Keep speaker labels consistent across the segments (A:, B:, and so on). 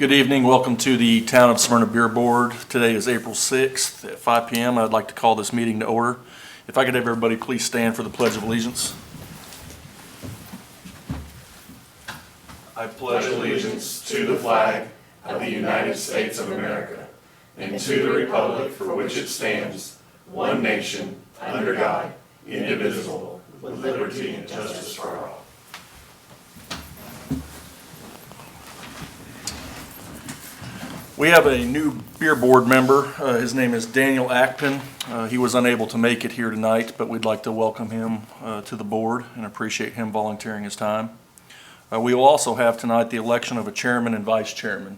A: Good evening. Welcome to the Town of Smyrna Beer Board. Today is April 6th at 5 p.m. I'd like to call this meeting to order. If I could have everybody please stand for the Pledge of Allegiance. I
B: pledge allegiance to the flag of the United States of America and to the republic for which it stands, one nation, under God, indivisible, with liberty and justice for all.
A: We have a new beer board member. His name is Daniel Ackpen. He was unable to make it here tonight, but we'd like to welcome him to the board and appreciate him volunteering his time. We will also have tonight the election of a chairman and vice chairman.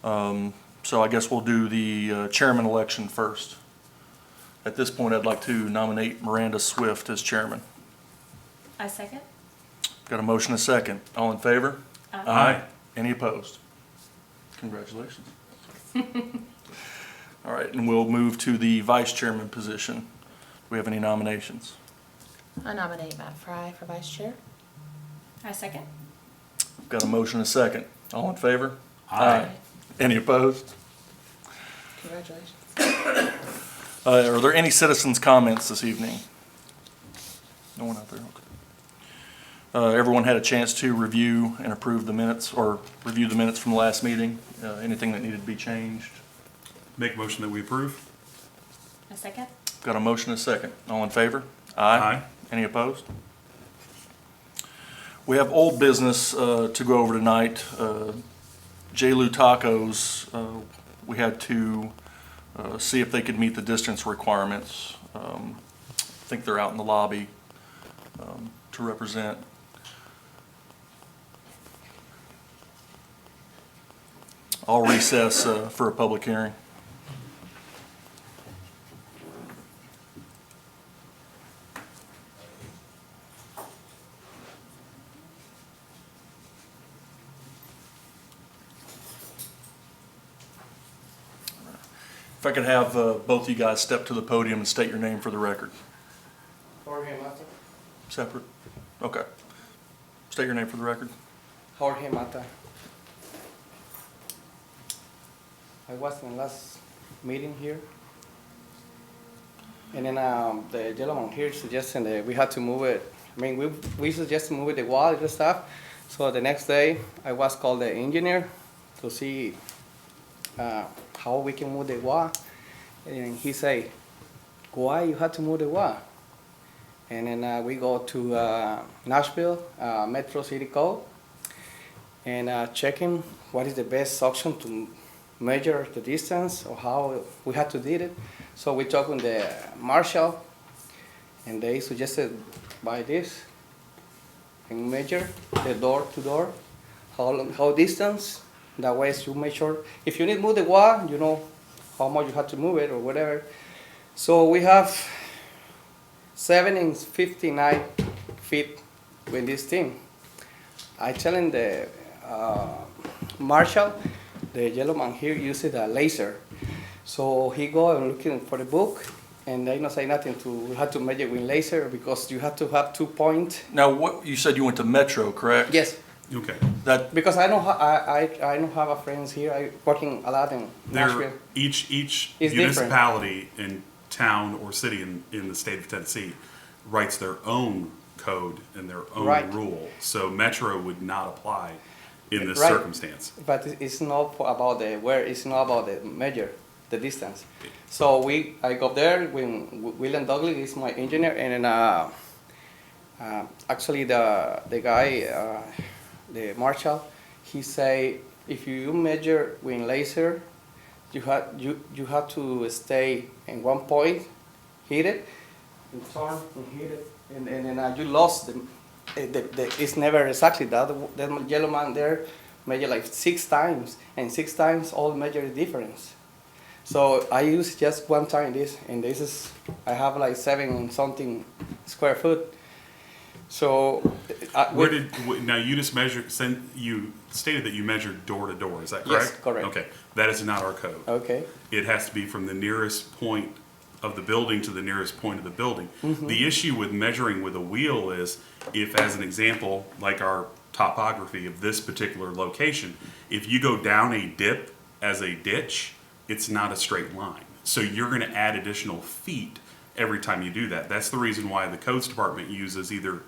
A: So I guess we'll do the chairman election first. At this point, I'd like to nominate Miranda Swift as chairman.
C: I second.
A: Got a motion and a second. All in favor?
C: Aye.
A: Any opposed? Congratulations. All right, and we'll move to the vice chairman position. Do we have any nominations?
D: I nominate Matt Fry for vice chair.
C: I second.
A: Got a motion and a second. All in favor?
D: Aye.
A: Any opposed?
D: Congratulations.
A: Are there any citizens' comments this evening? No one out there? Okay. Everyone had a chance to review and approve the minutes, or review the minutes from the last meeting? Anything that needed to be changed?
E: Make a motion that we approve.
C: I second.
A: Got a motion and a second. All in favor?
E: Aye.
A: Any opposed? We have old business to go over tonight. J. Lou Tacos, we had to see if they could meet the distance requirements. I think they're out in the lobby to represent. I'll recess for a public hearing. If I could have both of you guys step to the podium and state your name for the record.
F: Jorge Mata.
A: Separate? Okay. State your name for the record.
F: Jorge Mata. I was in the last meeting here. And then the gentleman here suggested that we had to move it. I mean, we suggested move the wall and stuff. So the next day, I was called the engineer to see how we can move the wall. And he said, why you have to move the wall? And then we go to Nashville, Metro City Code, and checking what is the best option to measure the distance or how we had to do it. So we talked with the marshal, and they suggested by this and measure the door to door, how distance. That way you measure. If you need to move the wall, you know how much you have to move it or whatever. So we have 7 and 59 feet with this thing. I telling the marshal, the gentleman here uses a laser. So he go and looking for the book, and they don't say nothing to, we have to measure with laser because you have to have 2 points.
A: Now, what you said you went to Metro, correct?
F: Yes,
E: Okay.
A: That
F: because I don't have a friends here. I working a lot in Nashville.
E: There, each
F: It's
E: municipality in town or city in the state of Tennessee writes their own code and their own
F: Right.
E: rule. So Metro would not apply in this
F: Right.
E: circumstance.
F: But it's not about the where. It's not about the measure, the distance. So I go there when William Douglas is my engineer, and then actually the guy, the marshal, he say if you measure with laser, you have to stay in one point, hit it, and turn and hit it, and then you lost the. It's never exactly that. The yellow man there measure like 6 times, and 6 times all measure difference. So I use just one time this, and this is I have like 7 and something square foot. So
E: Now you just you stated that you measured door to door. Is that correct?
F: Yes, correct.
E: Okay, that is not our code.
F: Okay.
E: It has to be from the nearest point of the building to the nearest point of the building.
F: Mm-hmm.
E: The issue with measuring with a wheel is if, as an example, like our topography of this particular location. If you go down a dip as a ditch, it's not a straight line. So you're gonna add additional feet every time you do that. That's the reason why the codes department uses either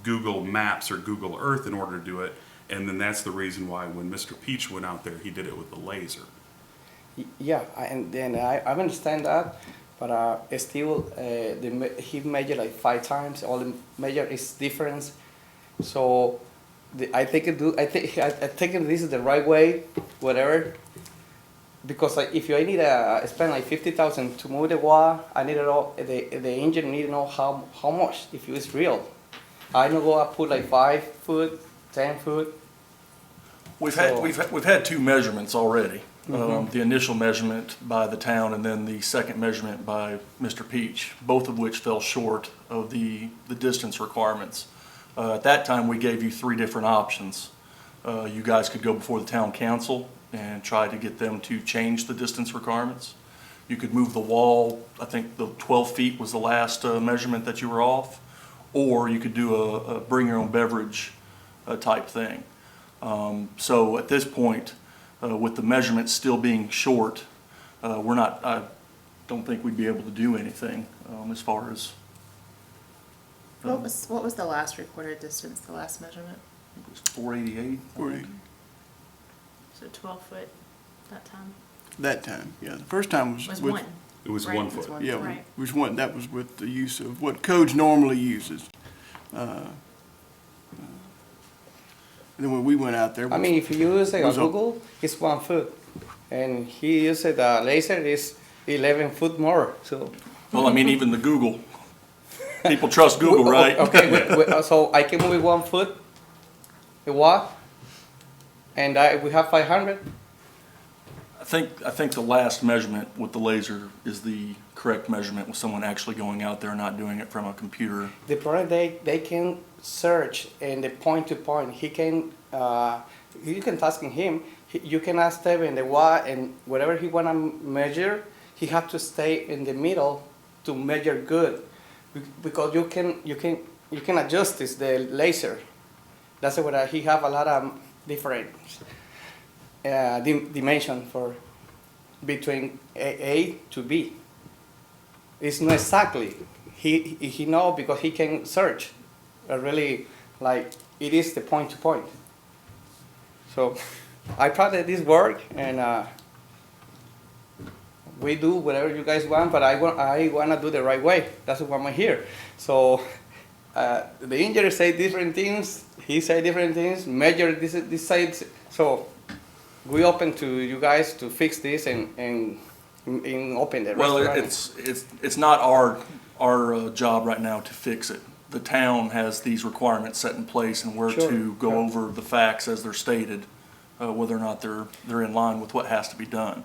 E: Google Maps or Google Earth in order to do it. And then that's the reason why when Mr. Peach went out there, he did it with the laser.
F: Yeah, and then I understand that, but still, he measured like 5 times. All the measure is different. So I think this is the right way, whatever. Because like, if I need to spend like 50,000 to move the wall, I need to know the engineer need to know how much if it's real. I don't go up put like 5 foot, 10 foot.
A: We've
F: So-
A: had 2 measurements already.
F: Mhm.
A: The initial measurement by the town and then the second measurement by Mr. Peach, both of which fell short of the distance requirements. At that time, we gave you 3 different options. You guys could go before the town council and try to get them to change the distance requirements. You could move the wall, I think the 12 feet was the last measurement that you were off, or you could do a bring your own beverage type thing. So at this point, with the measurements still being short, I don't think we'd be able to do anything as far as.
D: What was the last recorded distance, the last measurement?
A: It was 488.
D: So 12 foot that time?
G: That time, yeah. The first time was
C: Was
G: with.
C: 1.
E: It was
C: Right,
E: 1
C: it was
E: foot.
C: one.
G: Yeah,
C: Right.
G: which one, that was with the use of what codes normally uses. And then when we went out there.
F: I mean, if you use like,
G: was a-
F: Google, it's 1 foot, and he used the laser is 11 foot more. So
A: Well, I mean, even the Google, people trust Google, right?
F: Okay, so I can move it 1 foot, a watt, and we have 500.
A: I think the last measurement with the laser is the correct measurement with someone actually going out there and not doing it from a computer.
F: The product they can search and the point to point. He can you can ask him. You can ask Steven the watt and whatever he wanna measure. He have to stay in the middle to measure good, because you can adjust this the laser. That's what he have a lot of different dimension for between A to B. It's not exactly. He know because he can search. Really, like it is the point to point. So, I thought that this work and we do whatever you guys want, but I wanna do the right way. That's why I'm here. So, the engineer say different things. He say different things. Measure this side. So, we open to you guys to fix this and open the
A: Well,
F: restaurant.
A: it's not our job right now to fix it. The town has these requirements set in place and we're
F: Sure,
A: to go
F: sure.
A: over the facts as they're stated, whether or not they're in line with what has to be done.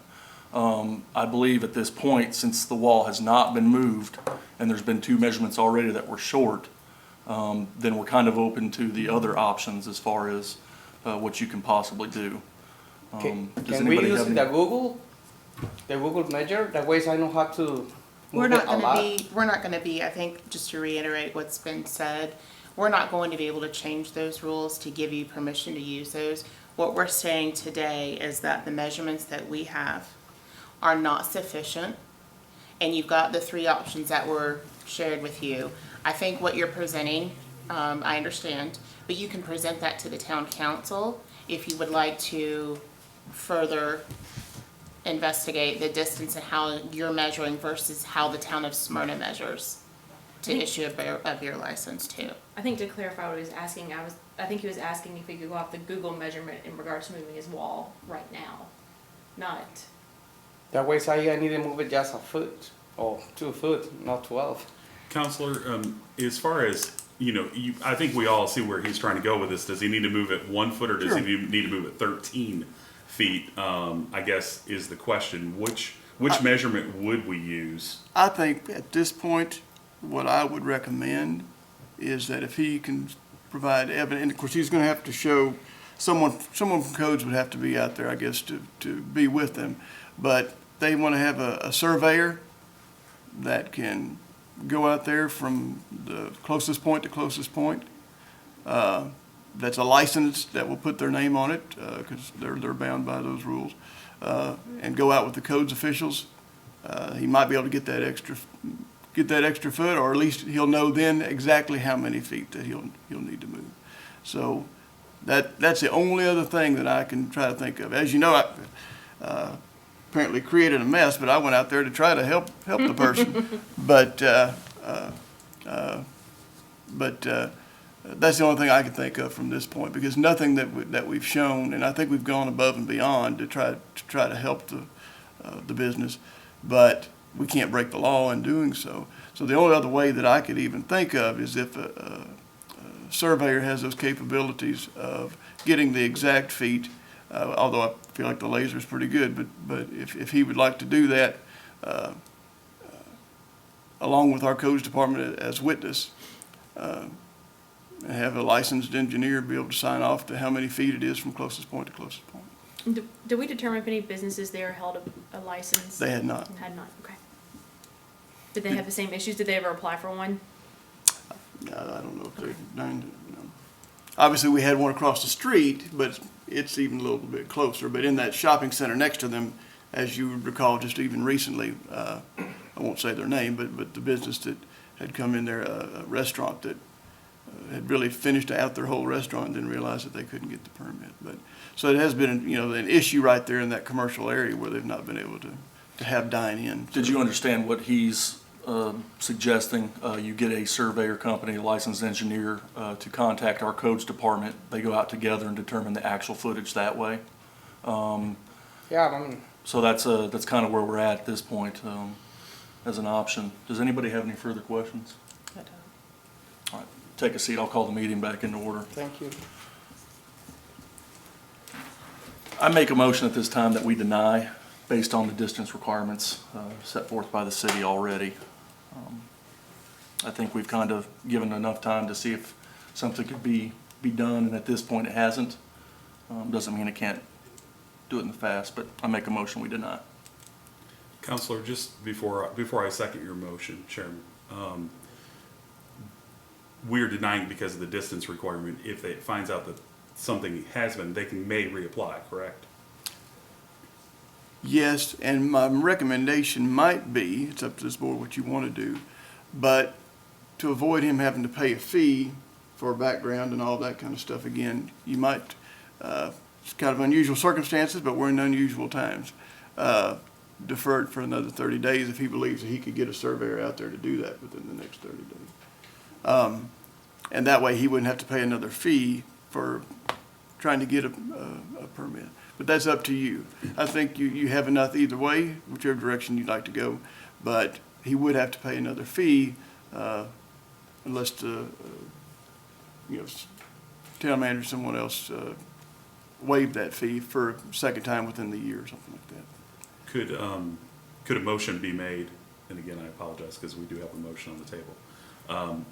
A: I believe at this point, since the wall has not been moved and there's been 2 measurements already that were short, then we're kind of open to the other options as far as what you can possibly do.
F: Can
A: Does
F: we
A: anybody
F: use
A: have
F: the
A: any?
F: Google measure? That way I know how to
D: We're
F: move
D: not
F: it a lot.
D: gonna be, I think, just to reiterate what's been said, we're not going to be able to change those rules to give you permission to use those. What we're saying today is that the measurements that we have are not sufficient, and you've got the 3 options that were shared with you. I think what you're presenting, I understand, but you can present that to the town council if you would like to further investigate the distance and how you're measuring versus how the town of Smyrna measures to issue a beer license too.
C: I think to clarify what he was asking, I think he was asking if we could go off the Google measurement in regards to moving his wall right now, not.
F: That way I need to move it just a foot or 2 foot, not 12.
E: Counselor, as far as, I think we all see where he's trying to go with this. Does he need to move it 1 foot or does he need to move it 13 feet? I guess is the question. Which measurement would we use?
G: I think at this point, what I would recommend is that if he can provide evidence, and of course, he's gonna have to show, someone from codes would have to be out there, I guess, to be with them. But they wanna have a surveyor that can go out there from the closest point to closest point. that's a license that will put their name on it, because they're bound by those rules, and go out with the codes officials, he might be able to get that extra foot, or at least he'll know then exactly how many feet that he'll need to move. So that's the only other thing that I can try to think of. As you know, I apparently created a mess, but I went out there to try to help the person. But that's the only thing I can think of from this point, because nothing that we've shown, and I think we've gone above and beyond to try to help the business, but we can't break the law in doing so. So the only other way that I could even think of is if a surveyor has those capabilities of getting the exact feet, although I feel like the laser is pretty good, but if he would like to do that, along with our codes department as witness, and have a licensed engineer be able to sign off to how many feet it is from closest point to closest point.
C: Do we determine if any businesses there held a license?
G: They had not.
C: Had not, okay. Did they have the same issues? Did they ever apply for one?
G: I don't know if they're, no. Obviously, we had one across the street, but it's even a little bit closer. But in that shopping center next to them, as you recall, just even recently, I won't say their name, but the business that had come in there, a restaurant that had really finished out their whole restaurant and didn't realize that they couldn't get the permit. But so it has been, an issue right there in that commercial area where they've not been able to have dine-in.
A: Did you understand what he's suggesting? You get a surveyor company, a licensed engineer, to contact our codes department. They go out together and determine the actual footage that way.
F: Yeah, I mean,
A: So that's kind of where we're at this point, as an option. Does anybody have any further questions?
D: I don't.
A: All right, take a seat. I'll call the meeting back into order.
F: thank you.
A: I make a motion at this time that we deny based on the distance requirements set forth by the city already. I think we've kind of given enough time to see if something could be done, and at this point it hasn't. Doesn't mean it can't do it in the past, but I make a motion we deny.
E: Counselor, just before I second your motion, Chairman, we're denying it because of the distance requirement. If it finds out that something has been, they may reapply, correct?
G: Yes, and my recommendation might be, it's up to this board what you want to do, but to avoid him having to pay a fee for background and all that kind of stuff again, you might, it's kind of unusual circumstances, but we're in unusual times, defer it for another 30 days if he believes that he could get a surveyor out there to do that within the next 30 days. And that way he wouldn't have to pay another fee for trying to get a permit. But that's up to you. I think you have enough either way, whichever direction you'd like to go. But he would have to pay another fee unless the town manager or someone else waived that fee for a second time within the year or something like that.
E: Could a motion be made, and again, I apologize because we do have a motion on the table.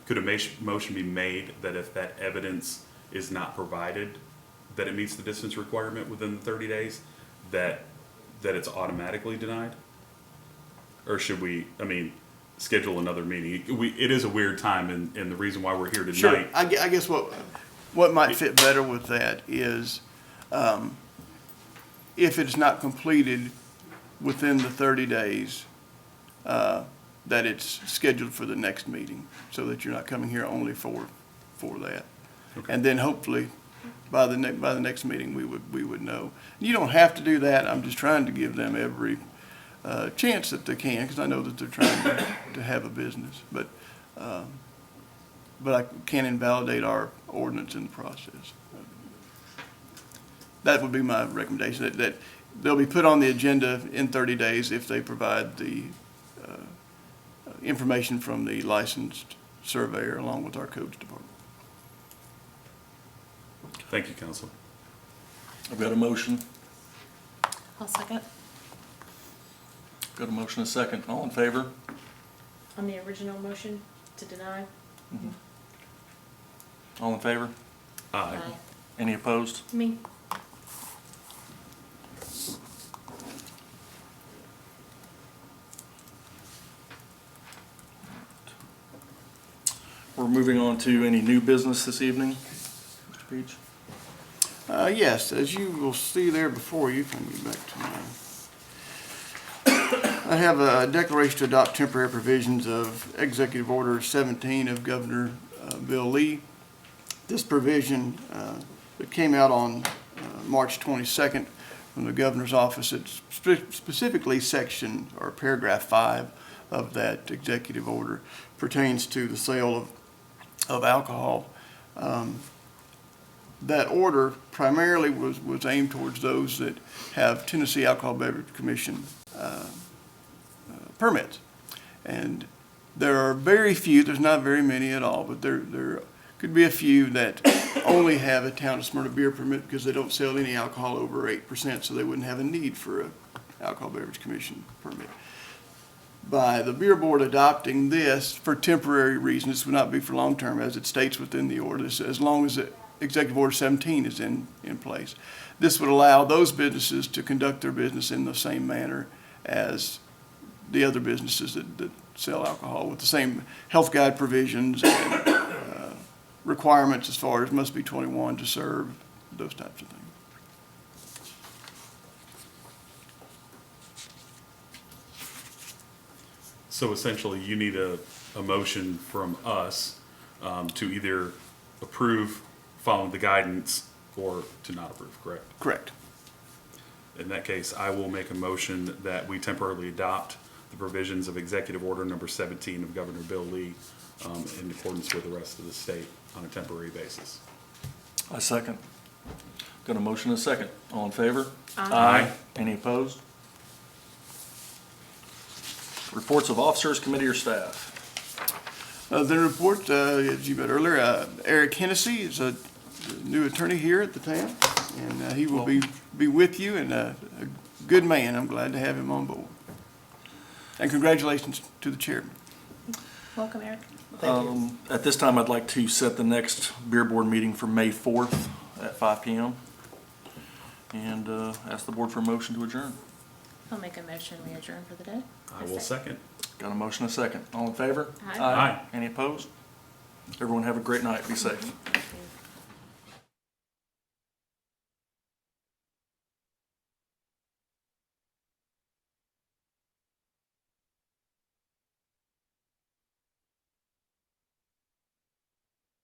E: Could a motion be made that if that evidence is not provided, that it meets the distance requirement within the 30 days, that it's automatically denied? Or should we, schedule another meeting? It is a weird time, and the reason why we're here tonight.
G: Sure. I guess what might fit better with that is if it's not completed within the 30 days, that it's scheduled for the next meeting, so that you're not coming here only for that.
E: Okay.
G: And then hopefully, by the next meeting, we would know. You don't have to do that. I'm just trying to give them every chance that they can, because I know that they're trying to have a business. But I can't invalidate our ordinance in the process. That would be my recommendation, that they'll be put on the agenda in 30 days if they provide the information from the licensed surveyor along with our codes department.
E: Thank you, Counsel.
A: I've got a motion.
C: I'll second.
A: Got a motion, a second. All in favor?
C: On the original motion to deny?
A: All in favor?
E: Aye.
A: Any opposed?
C: Me?
A: We're moving on to any new business this evening. Mr. Mr. Peach?
G: Yes, as you will see there before you, if I can get back to my, I have a declaration to adopt temporary provisions of Executive Order 17 of Governor Bill Lee. This provision that came out on March 22nd from the governor's office, it's specifically section or paragraph 5 of that executive order pertains to the sale of alcohol. That order primarily was aimed towards those that have Tennessee Alcohol Beverage Commission permits. And there are very few, there's not very many at all, but there could be a few that only have a Town of Smyrna beer permit because they don't sell any alcohol over 8%, so they wouldn't have a need for a Alcohol Beverage Commission permit. By the Beer Board adopting this for temporary reasons, this would not be for long-term, as it states within the order, as long as Executive Order 17 is in place. This would allow those businesses to conduct their business in the same manner as the other businesses that sell alcohol, with the same health guide provisions and requirements as far as must be 21 to serve, those types of things.
E: So essentially, you need a motion from us to either approve following the guidance or to not approve, correct?
G: Correct.
E: In that case, I will make a motion that we temporarily adopt the provisions of Executive Order number 17 of Governor Bill Lee in accordance with the rest of the state on a temporary basis.
A: I second. Got a motion and a second. All in favor?
E: Aye.
A: Any opposed? Reports of officers, committee, or staff.
G: The report, as you read earlier, Eric Hennessy is a new attorney here at the town, and he will be with you, and a good man. I'm glad to have him on board. And congratulations to the chairman.
D: Welcome, Eric.
A: At this time, I'd like to set the next beer board meeting for May 4th at 5 p.m. And ask the board for a motion to adjourn.
C: I'll make a motion, we adjourn for the day.
E: I will second.
A: Got a motion and a second. All in favor?
C: Aye.
E: Aye.
A: Any opposed? Everyone have a great night. Be safe.
C: Thank you.